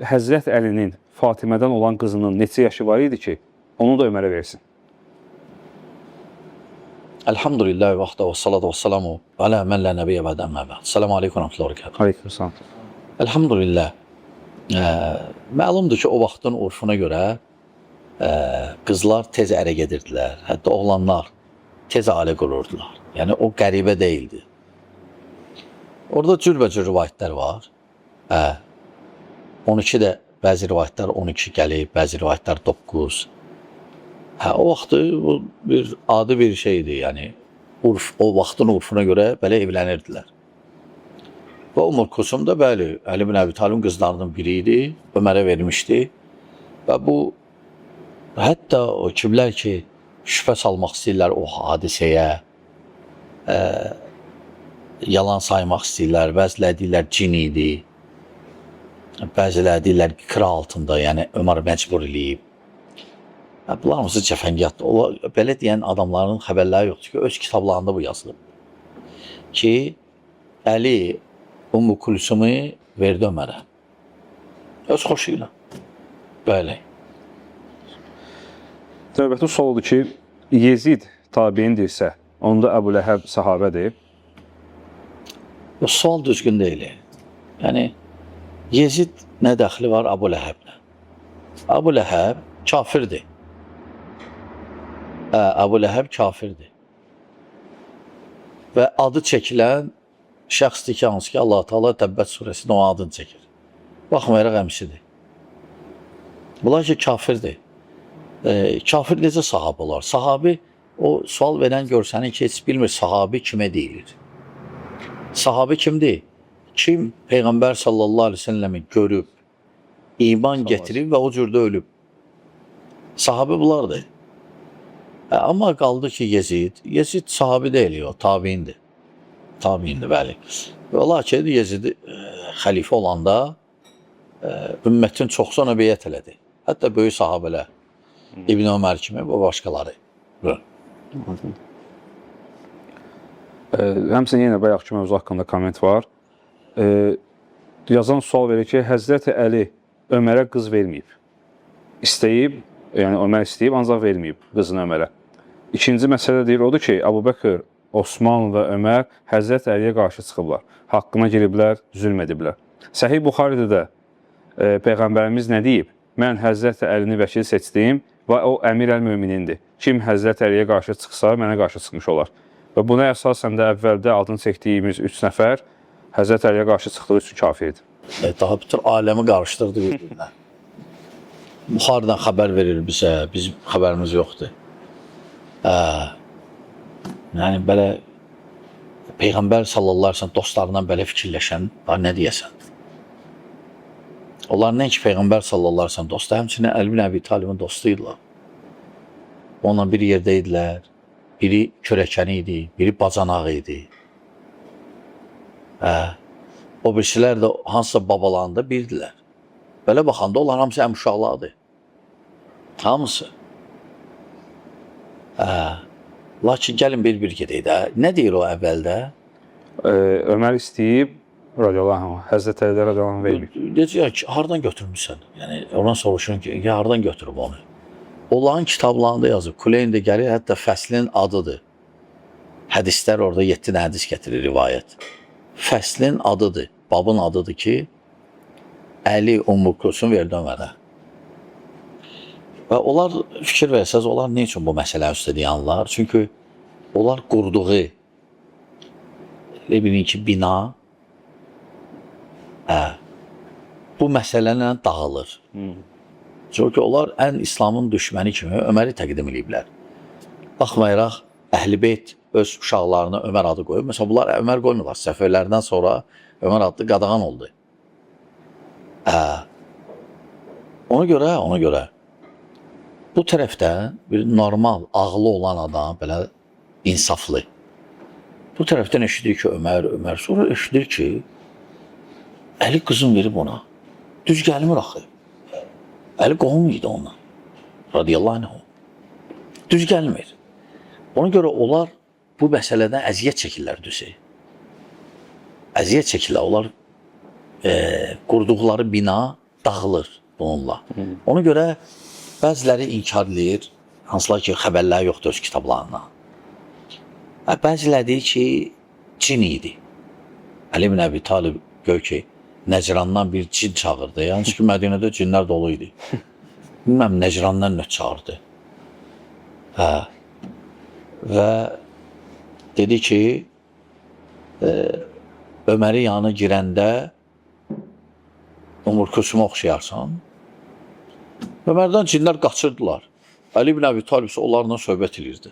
Həzrət Əlinin Fatimədən olan qızının neçə yaşı var idi ki, onu da Ömərə versin? Elhamdülillah və vaxta və salatu və salamu alə mən lə nəbiyyə və dəmmə bəd. Selamu aleykum və rəhmətullah və rəkatuhu. Aleykümselam. Elhamdülillah. Məlumdur ki, o vaxtın urfuna görə qızlar tez ərə gedirdilər. Hətta oğlanlar tez ailə qururdular. Yəni o qəribə deyildi. Orada cürbəcür rivayətlər var. 12 də bəzi rivayətlər 12 gəlib, bəzi rivayətlər 9. O vaxtı bu bir adi bir şeydi, yəni urf, o vaxtın urfuna görə belə evlənirdilər. Və Ümmü Kulsum da bəli, Əli ibn Əbi Talibin qızlarının biri idi, Ömərə vermişdi. Və bu hətta o kimlər ki şübhə salmaq istəyirlər o hadisəyə, yalan saymaq istəyirlər, bəziləri deyirlər cin idi, bəziləri deyirlər qıra altında, yəni Ömər məcbur eləyib. Bunlar hamısı cəfəngiyatdır. Belə deyən adamların xəbərləri yoxdur ki, öz kitablarında bu yazılıb. Ki, Əli Ümmü Kulsumu verdi Ömərə. Öz xoşu ilə. Bəli. Növbəti sual odur ki, Yezid tabeindirsə, onda Əbu Ləhəb sahabədir. O sual düzgün deyil. Yəni, Yezid nə dəxli var Əbu Ləhəblə? Əbu Ləhəb kafirdir. Əbu Ləhəb kafirdir. Və adı çəkilən şəxsdir ki, hansı ki, Allah-u Teala Təbbət surəsində o adını çəkir. Baxmayaraq əmsidir. Bunlar ki, kafirdir. Kafir necə sahabə olar? Sahabi, o sual verən görsəni ki, heç bilmir sahabi kimə deyilir. Sahabi kimdir? Kim Peyğəmbər sallallahu aleyhi ve selləmi görüb, iman getirib və o cürdə ölüb. Sahabi bunlardır. Amma qaldı ki, Yezid sahabi deyil, o tabiindir. Tabiindir, bəli. Və lakin Yezid xəlifə olanda ümmətin çoxsu ona beyət elədi. Hətta böyük sahabələr, İbn Ömər kimi və başqaları. Həmçinin yenə bayaqki mövzu haqqında komment var. Yazan sual verir ki, Həzrəti Əli Ömərə qız verməyib. İstəyib, yəni Ömər istəyib, ancaq verməyib qızını Ömərə. İkinci məsələ deyir, odur ki, Əbu Bəkr, Osman və Ömər Həzrət Əliyə qarşı çıxıblar. Haqqına giriblər, zülm ediblər. Səhih Buxaridə də Peyğəmbərimiz nə deyib? Mən Həzrət Əlini vəkil seçdim və o əmir əl-möminindir. Kim Həzrət Əliyə qarşı çıxsa, mənə qarşı çıxmış olar. Və buna əsasən də əvvəldə adını çəkdiyimiz 3 nəfər Həzrət Əliyə qarşı çıxdığı üçün kafirdir. Daha bütün aləmi qarışdırdı bir-birinə. Buxaridən xəbər verir bizə, bizim xəbərimiz yoxdur. Yəni, belə Peyğəmbər sallallahu aleyhi ve sellem dostlarından belə fikirləşən, nə deyəsən? Onlar nəinki Peyğəmbər sallallahu aleyhi ve sellem dostu, həmçinin Əli ibn Əbi Talibin dostuydular. Onunla bir yerdə idilər, biri körəkəni idi, biri bacanaq idi. O birisilər də hansısa babalarında birdilər. Belə baxanda onlar hamısı əmuşaqlardır. Hamısı. Lakin gəlin bir gedək də. Nə deyir o əvvəldə? Ömər istəyib, radiyallahu anh, Həzrət Əlidə radiyallahu anh verməyib. Deyir ki, hardan götürmüşsən? Yəni, oradan soruşun ki, hardan götürüb onu? Onların kitablarında yazıb, Kuleyndə gəlir, hətta fəslin adıdır. Hədislər orada 7 hədis gətirir, rivayət. Fəslin adıdır, babın adıdır ki, Əli Ümmü Kulsum verdi Ömərə. Və onlar fikir versəz, onlar ne üçün bu məsələ üstə deyənlər? Çünki onlar qurduğu bilin ki, bina bu məsələlə dağılır. Çünki onlar ən İslamın düşməni kimi Öməri təqdim ediblər. Baxmayaraq, Əhl-i Beyt öz uşaqlarına Ömər adı qoyub. Məsələn, bunlar Ömər qoymurlar. Səfərlərdən sonra Ömər adlı qadağan oldu. Ona görə bu tərəfdən bir normal, ağlı olan adam, belə insaflı. Bu tərəfdən eşidir ki, Ömər. Sonra eşidir ki, Əli qızın verib ona. Düz gəlmir axı. Əli qohum idi ondan. Radiyallahu anh. Düz gəlmir. Ona görə onlar bu məsələdən əziyyət çəkirlər düzü. Əziyyət çəkirlər. Onlar qurduqları bina dağılır bununla. Ona görə bəziləri inkar edir, hansılar ki, xəbərləri yoxdur öz kitablarına. Bəziləri deyir ki, cin idi. Əli ibn Əbi Talib gör ki, Nəcrandan bir cin çağırdı. Yalnız ki, Mədinədə cinlər dolu idi. Bilməm, Nəcrandan nə çağırdı. Və dedi ki, Ömərin yanına girəndə Umur Kulsuma oxşayarsan. Ömərdən cinlər qaçırdılar. Əli ibn Əbi Talib isə onlarla söhbət edirdi.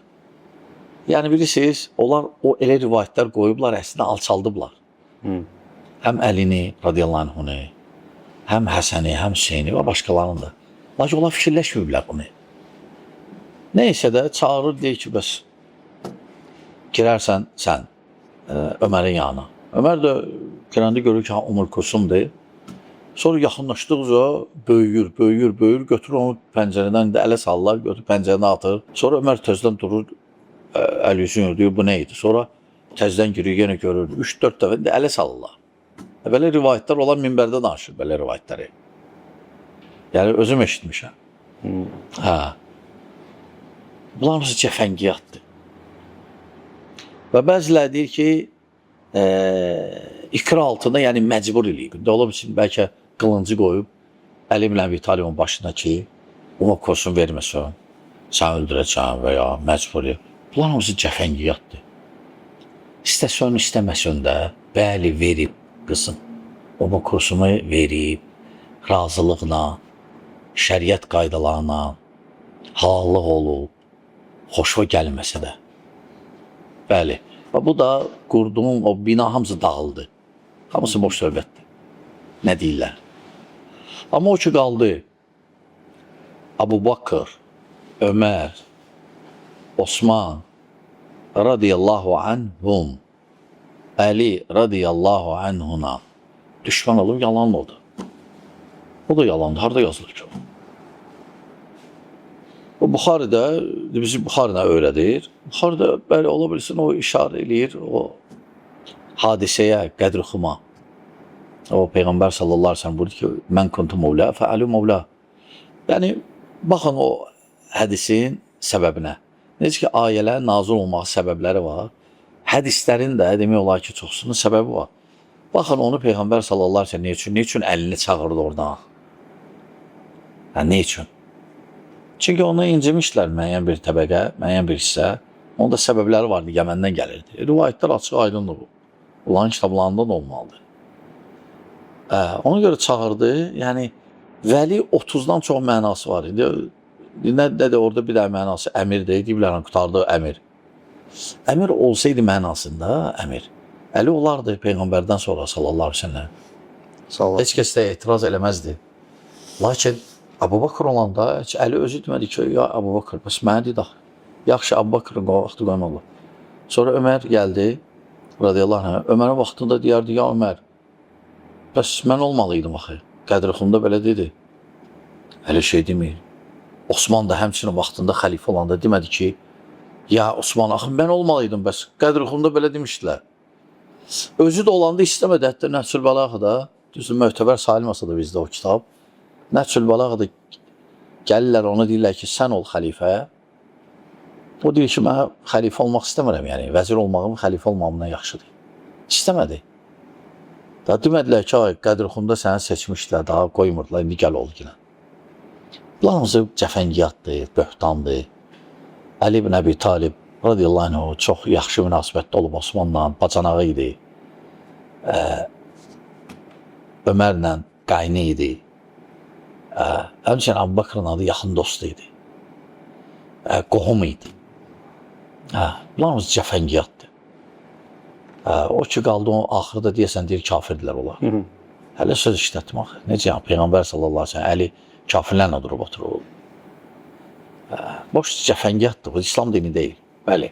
Yəni bilirsiniz, onlar o elə rivayətlər qoyublar, əslində alçaldıblar. Həm Əlini, radiyallahu anhunu, həm Həsəni, həm Hüseyni və başqalarını da. Lakin onlar fikirləşməyiblər bunu. Neysə də çağırır, deyir ki, bəs girərsən sən Ömərin yanına. Ömər də girəndə görür ki, Umur Kulsumdur. Sonra yaxınlaşdıqca böyüyür, götürür onu pəncərədən ələ sallar, götürür pəncərədən atır. Sonra Ömər təzdən durur, əl yüzünü deyir, bu nə idi? Sonra təzdən girir, yenə görür, 3-4 dəfə də ələ salırlar. Belə rivayətlər olan minbərdə danışır, belə rivayətləri. Yəni, özüm eşitmişəm. Bunlar nasıl cəfəngiyyatdır. Və bəziləri deyir ki, ikra altında, yəni məcbur eləyib. Ola bilsin, bəlkə qılıncı qoyub, Əli ibn Əbi Talibin başına ki, ona korsun verməsən, sən öldürəcəkən və ya məcbur eləyib. Bunlar hamısı cəfəngiyyatdır. İstəsən, istəməsən də, bəli, verib qızın. Ona kursumu verib, razılıqla, şəriət qaydalarına, halallıq olub, xoşva gəlməsə də. Bəli. Və bu da qurduğun o bina hamısı dağıldı. Hamısı boş söhbətdir. Nə deyirlər? Amma o ki qaldı, Abu Bakır, Ömər, Osman radiyallahu anhum, Əli radiyallahu anhuna düşman olub yalan oldu. O da yalandı. Harada yazılır ki o? O Buxarıda, bizi Buxarıda öyrədir. Buxarıda bəli ola bilsin, o işarə eləyir o hadisəyə, qədr-xuma. O Peyğəmbər sallallahu aleyhi ve sellem buyurdu ki, mən kuntu mevla, fəalu mevla. Yəni, baxın o hədisin səbəbinə. Necə ki, ayələr nazil olmaq səbəbləri var. Hədislərin də demək olar ki, çoxsunun səbəbi var. Baxın, onu Peyğəmbər sallallahu aleyhi ve sellem ne üçün əlini çağırdı oradan? Ne üçün? Çünki onu incimişlər müəyyən bir təbəqə, müəyyən bir hissə. Onun da səbəbləri vardı, Yəməndən gəlirdi. Rivayətlər açıq aydındır bu. Onların kitablarında da olmalıdır. Ona görə çağırdı. Yəni, Vəli 30-dan çox mənası var idi. Nədə orada bir də mənası əmirdir. Deyiblər, qutardı əmir. Əmir olsaydı mənasında əmir. Əli olardı Peyğəmbərdən sonra sallallahu aleyhi ve sellem. Heç kəs də etiraz eləməzdi. Lakin Abu Bakır olanda Əli özü demədi ki, ya Abu Bakır, bəs mənə deyid axı. Yaxşı, Abu Bakırın vaxtı qoyan olur. Sonra Ömər gəldi, radiyallahu anh, Ömərin vaxtında deyərdi, ya Ömər, bəs mən olmalıydım axı. Qədr-xumda belə dedi. Əli şey demir. Osman da həmçinin vaxtında xəlifə olanda demədi ki, ya Osman, axı mən olmalıydım, bəs Qədr-xumda belə demişdilər. Özü də olanda istəmədi, hətta Nəhsül Bəlağıda, düzdür, möhtəbər sayılmasa da bizdə o kitab, Nəhsül Bəlağıda gəlirlər, ona deyirlər ki, sən ol xəlifə. O deyir ki, mən xəlifə olmaq istəmirəm, yəni vəzir olmağım xəlifə olmağımdan yaxşıdır. İstəmədi. Daha demədilər ki, Qədr-xumda səni seçmişdilər, daha qoymurdular, indi gəl ol yine. Bunlar hamısı cəfəngiyyatdır, böhtandır. Əli ibn Əbi Talib radiyallahu anh çox yaxşı münasibətdə olub Osmanla, bacanağı idi. Ömərlə qayni idi. Həmçinin Abu Bakrın adı yaxın dostu idi. Qohum idi. Bunlar hamısı cəfəngiyyatdır. O ki qaldı, o axırda deyəsən deyir, kafirdirlər olar. Hələ söz işlətmək. Necə yəni, Peyğəmbər sallallahu aleyhi ve sellem Əli kafirlərlə durub oturub. Boş cəfəngiyyatdır, bu İslam dini deyil. Bəli.